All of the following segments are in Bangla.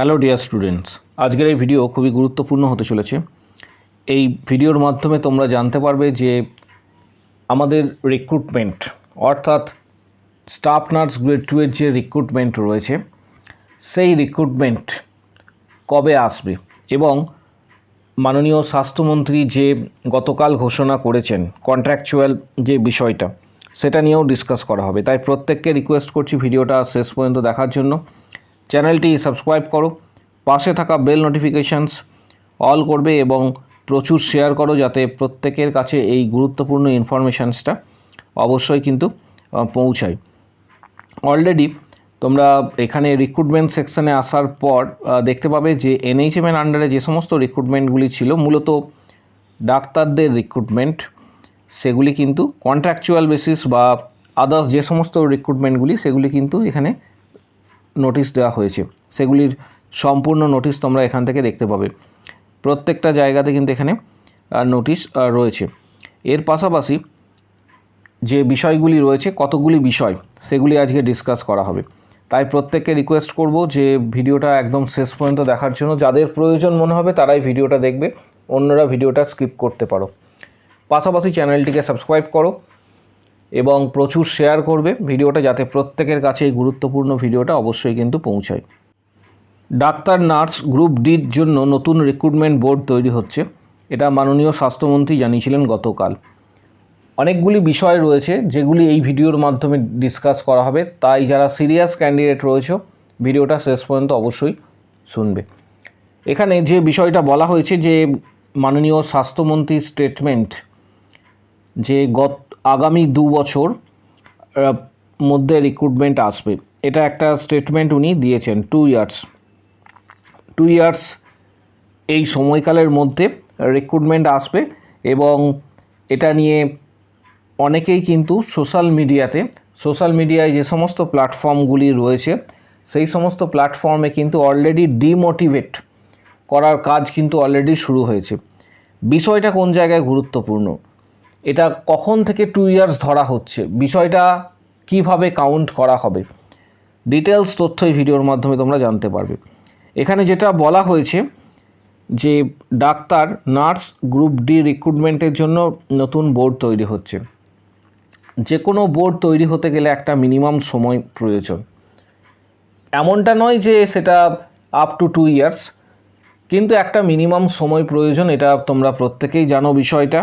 হ্যালো ডিয়ার স্টুডেন্টস, আজকের এই ভিডিও খুবই গুরুত্বপূর্ণ হতে চলেছে। এই ভিডিওর মাধ্যমে তোমরা জানতে পারবে যে আমাদের রিক্রুটমেন্ট অর্থাৎ স্টাফ নার্স গ্রেড 2 এর যে রিক্রুটমেন্ট রয়েছে সেই রিক্রুটমেন্ট কবে আসবে এবং মাননীয় স্বাস্থ্যমন্ত্রী যে গতকাল ঘোষণা করেছেন কন্ট্রাকচুয়াল যে বিষয়টা সেটা নিয়েও ডিসকাস করা হবে। তাই প্রত্যেককে রিকোয়েস্ট করছি ভিডিওটা শেষ পর্যন্ত দেখার জন্য। চ্যানেলটি সাবস্ক্রাইব করো, পাশে থাকা বেল নোটিফিকেশানস অল করবে এবং প্রচুর শেয়ার করো যাতে প্রত্যেকের কাছে এই গুরুত্বপূর্ণ ইনফরমেশানসটা অবশ্যই কিন্তু পৌঁছায়। অলরেডি তোমরা এখানে রিক্রুটমেন্ট সেকশানে আসার পর দেখতে পাবে যে এনএইচএমের আন্ডারে যে সমস্ত রিক্রুটমেন্টগুলি ছিল মূলত ডাক্তারদের রিক্রুটমেন্ট, সেগুলি কিন্তু কন্ট্রাকচুয়াল বেসিস বা আদার্স যে সমস্ত রিক্রুটমেন্টগুলি সেগুলি কিন্তু এখানে নোটিশ দেওয়া হয়েছে। সেগুলির সম্পূর্ণ নোটিশ তোমরা এখান থেকে দেখতে পাবে। প্রত্যেকটা জায়গাতে কিন্তু এখানে নোটিশ রয়েছে। এর পাশাপাশি যে বিষয়গুলি রয়েছে কতগুলি বিষয় সেগুলি আজকে ডিসকাস করা হবে। তাই প্রত্যেককে রিকোয়েস্ট করব যে ভিডিওটা একদম শেষ পর্যন্ত দেখার জন্য। যাদের প্রয়োজন মনে হবে তারাই ভিডিওটা দেখবে, অন্যরা ভিডিওটা স্কিপ করতে পারো। পাশাপাশি চ্যানেলটিকে সাবস্ক্রাইব করো এবং প্রচুর শেয়ার করবে ভিডিওটা যাতে প্রত্যেকের কাছে এই গুরুত্বপূর্ণ ভিডিওটা অবশ্যই কিন্তু পৌঁছায়। ডাক্তার নার্স গ্রুপ ডির জন্য নতুন রিক্রুটমেন্ট বোর্ড তৈরি হচ্ছে, এটা মাননীয় স্বাস্থ্যমন্ত্রী জানিয়েছিলেন গতকাল। অনেকগুলি বিষয় রয়েছে যেগুলি এই ভিডিওর মাধ্যমে ডিসকাস করা হবে, তাই যারা সিরিয়াস ক্যান্ডিডেট রয়েছে ভিডিওটা শেষ পর্যন্ত অবশ্যই শুনবে। এখানে যে বিষয়টা বলা হয়েছে যে মাননীয় স্বাস্থ্যমন্ত্রীর স্টেটমেন্ট যে আগামী 2 বছর মধ্যে রিক্রুটমেন্ট আসবে, এটা একটা স্টেটমেন্ট উনি দিয়েছেন। 2 ইয়ার্স এই সময়কালের মধ্যে রিক্রুটমেন্ট আসবে এবং এটা নিয়ে অনেকেই কিন্তু সোশ্যাল মিডিয়ায় যে সমস্ত প্ল্যাটফর্মগুলি রয়েছে সেই সমস্ত প্ল্যাটফর্মে কিন্তু অলরেডি ডিমোটিভেট করার কাজ কিন্তু অলরেডি শুরু হয়েছে। বিষয়টা কোন জায়গায় গুরুত্বপূর্ণ, এটা কখন থেকে 2 ইয়ার্স ধরা হচ্ছে, বিষয়টা কিভাবে কাউন্ট করা হবে, ডিটেলস তথ্য এই ভিডিওর মাধ্যমে তোমরা জানতে পারবে। এখানে যেটা বলা হয়েছে যে ডাক্তার নার্স গ্রুপ ডি রিক্রুটমেন্টের জন্য নতুন বোর্ড তৈরি হচ্ছে। যে কোনো বোর্ড তৈরি হতে গেলে একটা মিনিমাম সময় প্রয়োজন, এমনটা নয় যে সেটা আপ টু 2 ইয়ার্স, কিন্তু একটা মিনিমাম সময় প্রয়োজন, এটা তোমরা প্রত্যেকেই জানো বিষয়টা।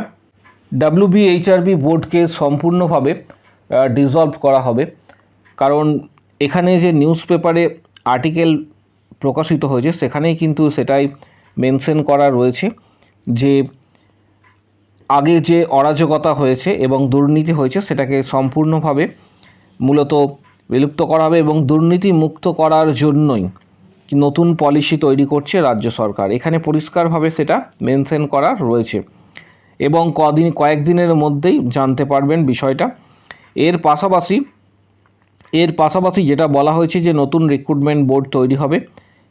WBHRB বোর্ডকে সম্পূর্ণভাবে ডিসলভ করা হবে, কারণ এখানে যে নিউজ পেপারে আর্টিকেল প্রকাশিত হয়েছে সেখানেই কিন্তু সেটাই মেনশন করা রয়েছে যে আগে যে অরাজকতা হয়েছে এবং দুর্নীতি হয়েছে সেটাকে সম্পূর্ণভাবে মূলত বিলুপ্ত করা হবে এবং দুর্নীতি মুক্ত করার জন্যই নতুন পলিসি তৈরি করছে রাজ্য সরকার। এখানে পরিষ্কারভাবে সেটা মেনশন করা রয়েছে এবং কয়েকদিনের মধ্যেই জানতে পারবেন বিষয়টা। এর পাশাপাশি যেটা বলা হয়েছে যে নতুন রিক্রুটমেন্ট বোর্ড তৈরি হবে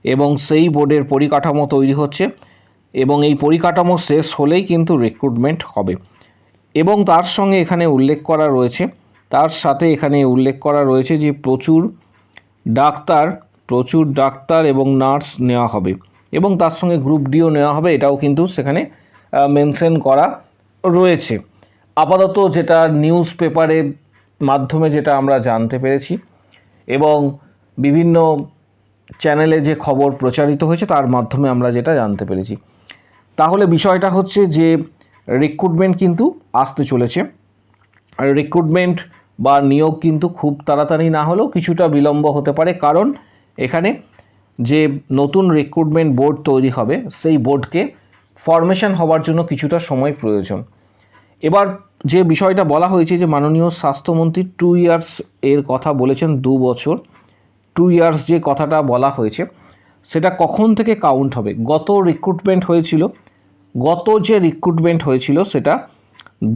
এবং সেই বোর্ডের পরিকাঠামো তৈরি হচ্ছে এবং এই পরিকাঠামো শেষ হলেই কিন্তু রিক্রুটমেন্ট হবে। এবং তার সঙ্গে এখানে উল্লেখ করা রয়েছে যে প্রচুর ডাক্তার এবং নার্স নেওয়া হবে এবং তার সঙ্গে গ্রুপ ডিও নেওয়া হবে, এটাও কিন্তু সেখানে মেনশন করা রয়েছে। আপাতত যেটা নিউজ পেপারের মাধ্যমে যেটা আমরা জানতে পেরেছি এবং বিভিন্ন চ্যানেলে যে খবর প্রচারিত হয়েছে তার মাধ্যমে আমরা যেটা জানতে পেরেছি, তাহলে বিষয়টা হচ্ছে যে রিক্রুটমেন্ট কিন্তু আসতে চলেছে। আর রিক্রুটমেন্ট বা নিয়োগ কিন্তু খুব তাড়াতাড়ি না হলেও কিছুটা বিলম্ব হতে পারে, কারণ এখানে যে নতুন রিক্রুটমেন্ট বোর্ড তৈরি হবে সেই বোর্ডকে ফরমেশন হওয়ার জন্য কিছুটা সময় প্রয়োজন। এবার যে বিষয়টা বলা হয়েছে যে মাননীয় স্বাস্থ্যমন্ত্রী 2 ইয়ার্স এর কথা বলেছেন, 2 বছর 2 ইয়ার্স যে কথাটা বলা হয়েছে সেটা কখন থেকে কাউন্ট হবে। গত যে রিক্রুটমেন্ট হয়েছিল সেটা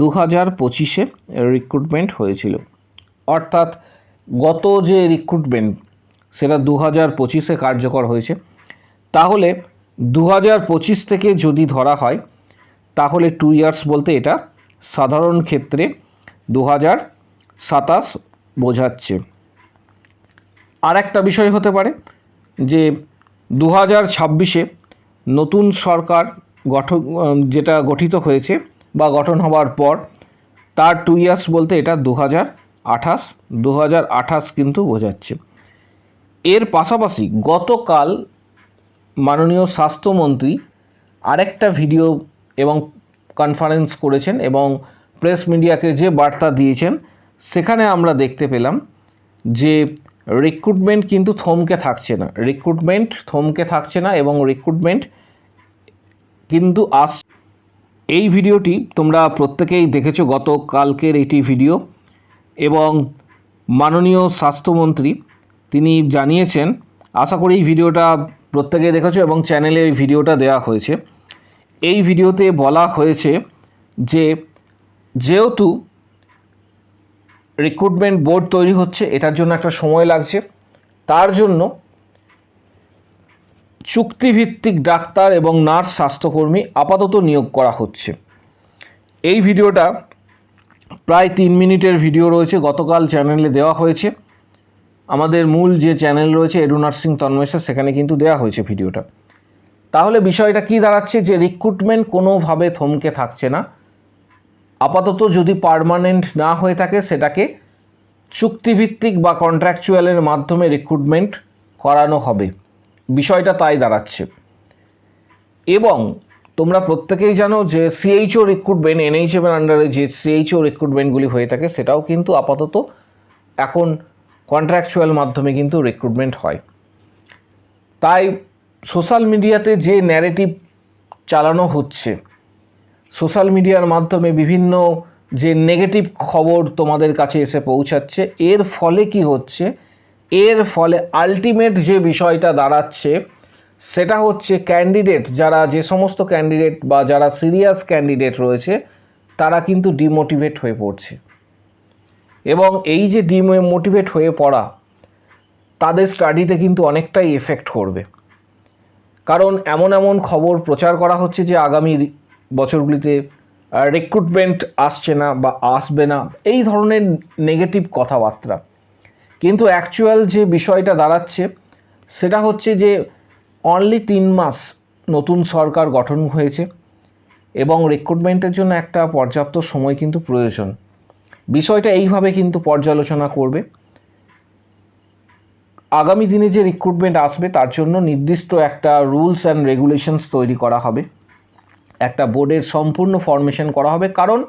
2025-এ রিক্রুটমেন্ট হয়েছিল, অর্থাৎ গত যে রিক্রুটমেন্ট সেটা 2025-এ কার্যকর হয়েছে। তাহলে 2025 থেকে যদি ধরা হয় তাহলে 2 ইয়ার্স বলতে এটা সাধারণ ক্ষেত্রে 2027 বোঝাচ্ছে। আর একটা বিষয় হতে পারে যে 2026-এ নতুন সরকার যেটা গঠিত হয়েছে বা গঠন হওয়ার পর তার 2 ইয়ার্স বলতে এটা 2028 কিন্তু বোঝাচ্ছে। এর পাশাপাশি গতকাল মাননীয় স্বাস্থ্যমন্ত্রী আরেকটা ভিডিও এবং কনফারেন্স করেছেন এবং প্রেস মিডিয়াকে যে বার্তা দিয়েছেন সেখানে আমরা দেখতে পেলাম যে রিক্রুটমেন্ট কিন্তু থমকে থাকছে না এবং রিক্রুটমেন্ট কিন্তু এই ভিডিওটি তোমরা প্রত্যেকেই দেখেছো, গতকালকের এটি ভিডিও, এবং মাননীয় স্বাস্থ্যমন্ত্রী তিনি জানিয়েছেন, আশা করি এই ভিডিওটা প্রত্যেকেই দেখেছো এবং চ্যানেলে এই ভিডিওটা দেওয়া হয়েছে। এই ভিডিওতে বলা হয়েছে যে যেহেতু রিক্রুটমেন্ট বোর্ড তৈরি হচ্ছে, এটার জন্য একটা সময় লাগছে, তার জন্য চুক্তিভিত্তিক ডাক্তার এবং নার্স স্বাস্থ্যকর্মী আপাতত নিয়োগ করা হচ্ছে। এই ভিডিওটা প্রায় 3 মিনিটের ভিডিও রয়েছে, গতকাল চ্যানেলে দেওয়া হয়েছে। আমাদের মূল যে চ্যানেল রয়েছে এডু নার্সিং তন্ময়, সেখানে কিন্তু দেওয়া হয়েছে ভিডিওটা। তাহলে বিষয়টা কি দাঁড়াচ্ছে যে রিক্রুটমেন্ট কোনোভাবে থমকে থাকছে না, আপাতত যদি পার্মানেন্ট না হয়ে থাকে সেটাকে চুক্তিভিত্তিক বা কন্ট্রাকচুয়ালের মাধ্যমে রিক্রুটমেন্ট করানো হবে, বিষয়টা তাই দাঁড়াচ্ছে। এবং তোমরা প্রত্যেকেই জানো যে সিএইচও রিক্রুটমেন্ট, এনএইচএমের আন্ডারে যে সিএইচও রিক্রুটমেন্টগুলি হয়ে থাকে সেটাও কিন্তু আপাতত এখন কন্ট্রাকচুয়াল মাধ্যমে কিন্তু রিক্রুটমেন্ট হয়। তাই সোশ্যাল মিডিয়াতে যে ন্যারেটিভ চালানো হচ্ছে, সোশ্যাল মিডিয়ার মাধ্যমে বিভিন্ন যে নেগেটিভ খবর তোমাদের কাছে এসে পৌঁছাচ্ছে, এর ফলে কি হচ্ছে, এর ফলে আলটিমেট যে বিষয়টা দাঁড়াচ্ছে সেটা হচ্ছে ক্যান্ডিডেট, যে সমস্ত ক্যান্ডিডেট বা যারা সিরিয়াস ক্যান্ডিডেট রয়েছে তারা কিন্তু ডিমোটিভেট হয়ে পড়ছে। এবং এই যে ডিমোটিভেট হয়ে পড়া তাদের স্টাডিতে কিন্তু অনেকটাই এফেক্ট করবে, কারণ এমন খবর প্রচার করা হচ্ছে যে আগামী বছরগুলিতে রিক্রুটমেন্ট আসছে না বা আসবে না, এই ধরনের নেগেটিভ কথাবার্তা। কিন্তু অ্যাকচুয়াল যে বিষয়টা দাঁড়াচ্ছে সেটা হচ্ছে যে অনলি 3 মাস নতুন সরকার গঠন হয়েছে এবং রিক্রুটমেন্টের জন্য একটা পর্যাপ্ত সময় কিন্তু প্রয়োজন। বিষয়টা এইভাবে কিন্তু পর্যালোচনা করবে। আগামী দিনে যে রিক্রুটমেন্ট আসবে তার জন্য নির্দিষ্ট একটা রুলস অ্যান্ড রেগুলেশনস তৈরি করা হবে, একটা বোর্ডের সম্পূর্ণ ফরমেশন করা হবে, কারণ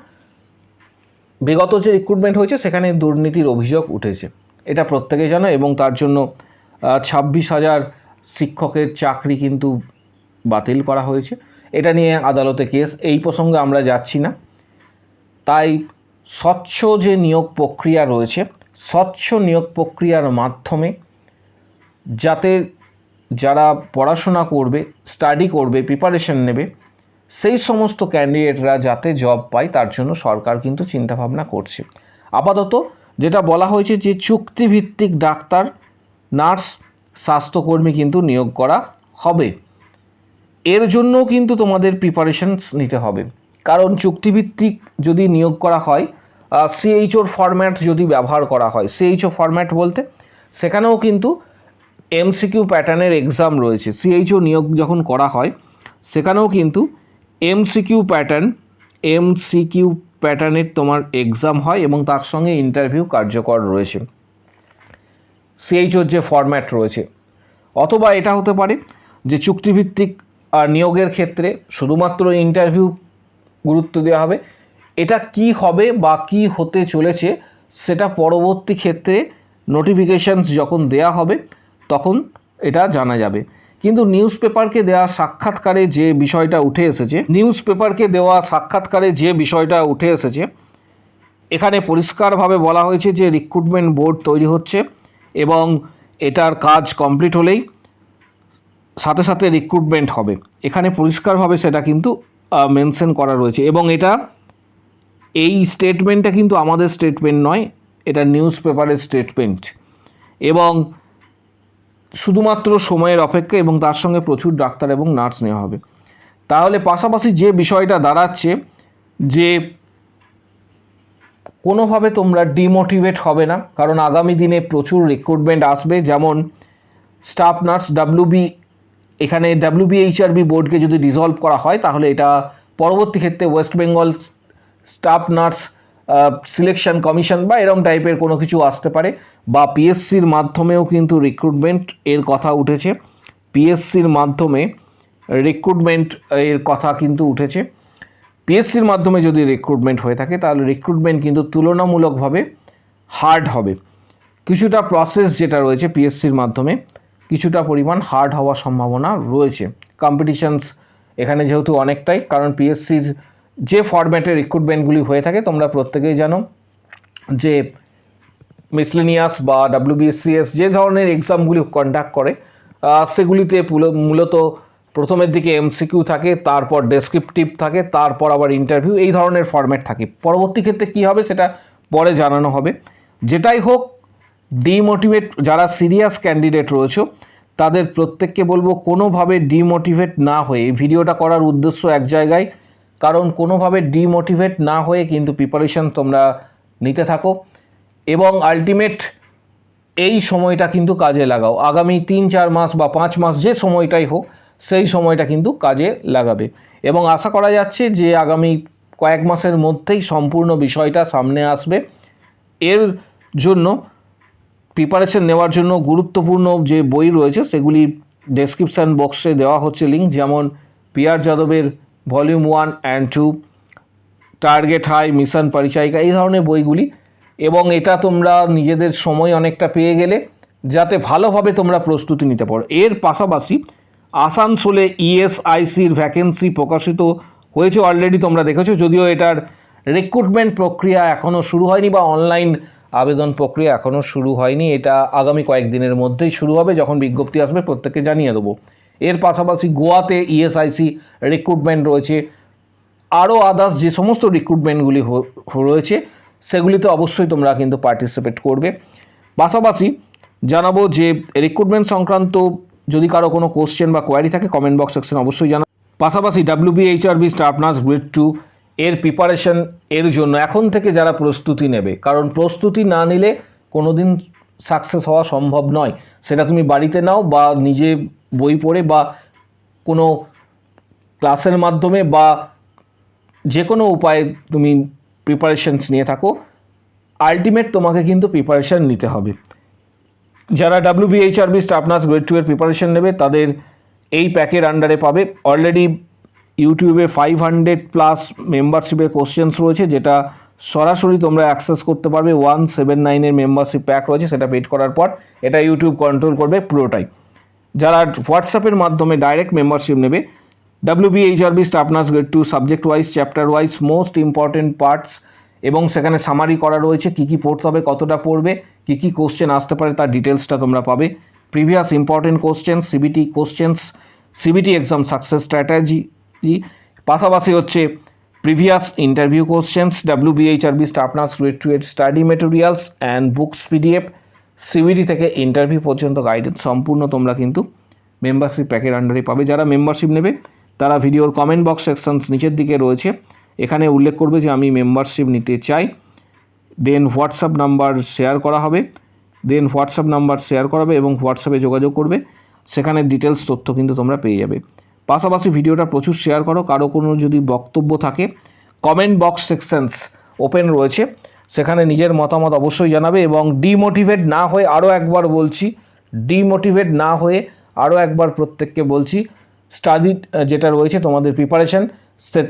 বিগত যে রিক্রুটমেন্ট হয়েছে সেখানে দুর্নীতির অভিযোগ উঠেছে, এটা প্রত্যেকেই জানো। এবং তার জন্য 26,000 শিক্ষকের চাকরি কিন্তু বাতিল করা হয়েছে, এটা নিয়ে আদালতে কেস, এই প্রসঙ্গে আমরা যাচ্ছি না। তাই স্বচ্ছ যে নিয়োগ প্রক্রিয়া রয়েছে, স্বচ্ছ নিয়োগ প্রক্রিয়ার মাধ্যমে যাতে যারা পড়াশোনা করবে, স্টাডি করবে, প্রিপারেশন নেবে, সেই সমস্ত ক্যান্ডিডেটরা যাতে জব পায় তার জন্য সরকার কিন্তু চিন্তাভাবনা করছে। আপাতত যেটা বলা হয়েছে যে চুক্তিভিত্তিক ডাক্তার, নার্স, স্বাস্থ্যকর্মী কিন্তু নিয়োগ করা হবে। এর জন্যও কিন্তু তোমাদের প্রিপারেশনস নিতে হবে, কারণ চুক্তিভিত্তিক যদি নিয়োগ করা হয়, সিএইচওর ফরম্যাট যদি ব্যবহার করা হয়, সিএইচও ফরম্যাট বলতে সেখানেও কিন্তু এমসিকিউ প্যাটার্নের এক্সাম রয়েছে। সিএইচও নিয়োগ যখন করা হয় সেখানেও কিন্তু এমসিকিউ প্যাটার্নের তোমার এক্সাম হয় এবং তার সঙ্গে ইন্টারভিউ কার্যকর রয়েছে সিএইচওর যে ফরম্যাট রয়েছে। অথবা এটা হতে পারে যে চুক্তিভিত্তিক নিয়োগের ক্ষেত্রে শুধুমাত্র ইন্টারভিউ গুরুত্ব দেওয়া হবে, এটা কি হবে বা কি হতে চলেছে সেটা পরবর্তী ক্ষেত্রে নোটিফিকেশানস যখন দেয়া হবে তখন এটা জানা যাবে। কিন্তু নিউজ পেপারকে দেওয়া সাক্ষাৎকারে যে বিষয়টা উঠে এসেছে এখানে পরিষ্কারভাবে বলা হয়েছে যে রিক্রুটমেন্ট বোর্ড তৈরি হচ্ছে এবং এটার কাজ কমপ্লিট হলেই সাথে সাথে রিক্রুটমেন্ট হবে। এখানে পরিষ্কারভাবে সেটা কিন্তু মেনশন করা রয়েছে এবং এই স্টেটমেন্টটা কিন্তু আমাদের স্টেটমেন্ট নয়, এটা নিউজ পেপারের স্টেটমেন্ট। এবং শুধুমাত্র সময়ের অপেক্ষা এবং তার সঙ্গে প্রচুর ডাক্তার এবং নার্স নেওয়া হবে। তাহলে পাশাপাশি যে বিষয়টা দাঁড়াচ্ছে যে কোনোভাবে তোমরা ডিমোটিভেট হবে না, কারণ আগামী দিনে প্রচুর রিক্রুটমেন্ট আসবে। যেমন স্টাফ নার্স, WBA এখানে WBHRB বোর্ডকে যদি ডিসলভ করা হয় তাহলে এটা পরবর্তী ক্ষেত্রে West Bengal staff nurse selection commission বা এরকম টাইপের কোনো কিছু আসতে পারে, বা পিএসসির মাধ্যমেও কিন্তু রিক্রুটমেন্ট এর কথা উঠেছে। পিএসসির মাধ্যমে রিক্রুটমেন্ট এর কথা কিন্তু উঠেছে। পিএসসির মাধ্যমে যদি রিক্রুটমেন্ট হয়ে থাকে তাহলে রিক্রুটমেন্ট কিন্তু তুলনামূলকভাবে হার্ড হবে। কিছুটা প্রসেস যেটা রয়েছে পিএসসির মাধ্যমে কিছুটা পরিমাণ হার্ড হওয়ার সম্ভাবনা রয়েছে। কম্পিটিশনস এখানে যেহেতু অনেকটাই, কারণ পিএসসির যে ফরম্যাটে রিক্রুটমেন্টগুলি হয়ে থাকে তোমরা প্রত্যেকেই জানো যে মিসলেনিয়াস বা WBCS যে ধরনের এক্সামগুলি কন্ডাক্ট করে সেগুলিতে মূলত প্রথমের দিকে MCQ থাকে, তারপর ডেসক্রিপটিভ থাকে, তারপর আবার ইন্টারভিউ, এই ধরনের ফরম্যাট থাকে। পরবর্তী ক্ষেত্রে কী হবে সেটা পরে জানানো হবে। যেটাই হোক, ডিমোটিভেট যারা সিরিয়াস ক্যান্ডিডেট রয়েছে তাদের প্রত্যেককে বলবো কোনোভাবে ডিমোটিভেট না হয়ে, এই ভিডিওটা করার উদ্দেশ্য এক জায়গায়, কারণ কোনোভাবে ডিমোটিভেট না হয়ে কিন্তু প্রিপারেশন তোমরা নিতে থাকো এবং আলটিমেট এই সময়টা কিন্তু কাজে লাগাও। আগামী 3-4 মাস বা 5 মাস যে সময়টাই হোক সেই সময়টা কিন্তু কাজে লাগাবে এবং আশা করা যাচ্ছে যে আগামী কয়েক মাসের মধ্যেই সম্পূর্ণ বিষয়টা সামনে আসবে। এর জন্য প্রিপারেশন নেওয়ার জন্য গুরুত্বপূর্ণ যে বই রয়েছে সেগুলি ডেসক্রিপশান বক্সে দেওয়া হচ্ছে লিঙ্ক, যেমন PR যাদবের volume 1 and 2, target high, mission পরিচায়িকা, এই ধরনের বইগুলি। এবং এটা তোমরা নিজেদের সময় অনেকটা পেয়ে গেলে যাতে ভালোভাবে তোমরা প্রস্তুতি নিতে পারো। এর পাশাপাশি আসানসোলে ESICর ভ্যাকেন্সি প্রকাশিত হয়েছে, অলরেডি তোমরা দেখেছো, যদিও এটার রিক্রুটমেন্ট প্রক্রিয়া এখনও শুরু হয়নি বা অনলাইন আবেদন প্রক্রিয়া এখনও শুরু হয়নি। এটা আগামী কয়েকদিনের মধ্যেই শুরু হবে, যখন বিজ্ঞপ্তি আসবে প্রত্যেককে জানিয়ে দেবো। এর পাশাপাশি গোয়াতে ESIC রিক্রুটমেন্ট রয়েছে, আরও আদার্স যে সমস্ত রিক্রুটমেন্টগুলি রয়েছে সেগুলিতে অবশ্যই তোমরা কিন্তু পার্টিসিপেট করবে। পাশাপাশি জানাবো যে রিক্রুটমেন্ট সংক্রান্ত যদি কারো কোনো কোশ্চেন বা কোয়ারি থাকে কমেন্ট বক্স সেকশনে অবশ্যই জানাবো। পাশাপাশি WBHRB স্টাফ নার্স গ্রেড 2 এর প্রিপারেশন এর জন্য এখন থেকে যারা প্রস্তুতি নেবে, কারণ প্রস্তুতি না নিলে কোনো দিন সাকসেস হওয়া সম্ভব নয়। সেটা তুমি বাড়িতে নাও বা নিজে বই পড়ে বা কোনো ক্লাসের মাধ্যমে বা যে কোনো উপায়ে তুমি প্রিপারেশনস নিয়ে থাকো, আলটিমেট তোমাকে কিন্তু প্রিপারেশন নিতে হবে। যারা WBHRB স্টাফ নার্স গ্রেড 2 এর প্রিপারেশন নেবে তাদের এই প্যাকের আন্ডারে পাবে। অলরেডি ইউটিউবে 500+ মেম্বারশিপের কোশ্চেন্স রয়েছে, যেটা সরাসরি তোমরা অ্যাক্সেস করতে পারবে। 179 মেম্বারশিপ প্যাক রয়েছে, সেটা পেড করার পর এটা ইউটিউব কন্ট্রোল করবে পুরোটাই। যারা হোয়াটসঅ্যাপের মাধ্যমে ডাইরেক্ট মেম্বারশিপ নেবে, WBHRB staff nurse grade 2 subject wise, chapter wise most important parts এবং সেখানে সামারি করা রয়েছে, কী কী পড়তে হবে, কতটা পড়বে, কী কী কোশ্চেন আসতে পারে তার ডিটেলসটা তোমরা পাবে। Previous important question, CBT questions, CBT exam success strategy, পাশাপাশি হচ্ছে previous interview questions, WBHRB staff nurse grade 2 এর study materials and books PDF, CBT থেকে ইন্টারভিউ পর্যন্ত গাইডেন্স সম্পূর্ণ তোমরা কিন্তু মেম্বারশিপ প্যাকের আন্ডারে পাবে। যারা মেম্বারশিপ নেবে তারা ভিডিওর কমেন্ট বক্স সেকশনস নিচের দিকে রয়েছে, এখানে উল্লেখ করবে যে আমি মেম্বারশিপ নিতে চাই, দেন হোয়াটসঅ্যাপ নাম্বার শেয়ার করা হবে, এবং হোয়াটসঅ্যাপে যোগাযোগ করবে, সেখানে ডিটেলস তথ্য কিন্তু তোমরা পেয়ে যাবে। পাশাপাশি ভিডিওটা প্রচুর শেয়ার করো। কারো কোনো যদি বক্তব্য থাকে কমেন্ট বক্স সেকশনস ওপেন রয়েছে, সেখানে নিজের মতামত অবশ্যই জানাবে এবং ডিমোটিভেট না হয়ে, আরও একবার বলছি, ডিমোটিভেট না হয়ে আরও একবার প্রত্যেককে বলছি, স্টাডি যেটা রয়েছে তোমাদের প্রিপারেশন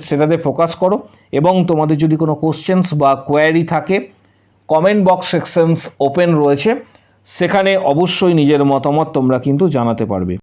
সেটাতে ফোকাস করো এবং তোমাদের যদি কোনো কোশ্চেন্স বা কোয়ারি থাকে কমেন্ট বক্স সেকশনস ওপেন রয়েছে, সেখানে অবশ্যই নিজের মতামত তোমরা কিন্তু জানাতে পারবে।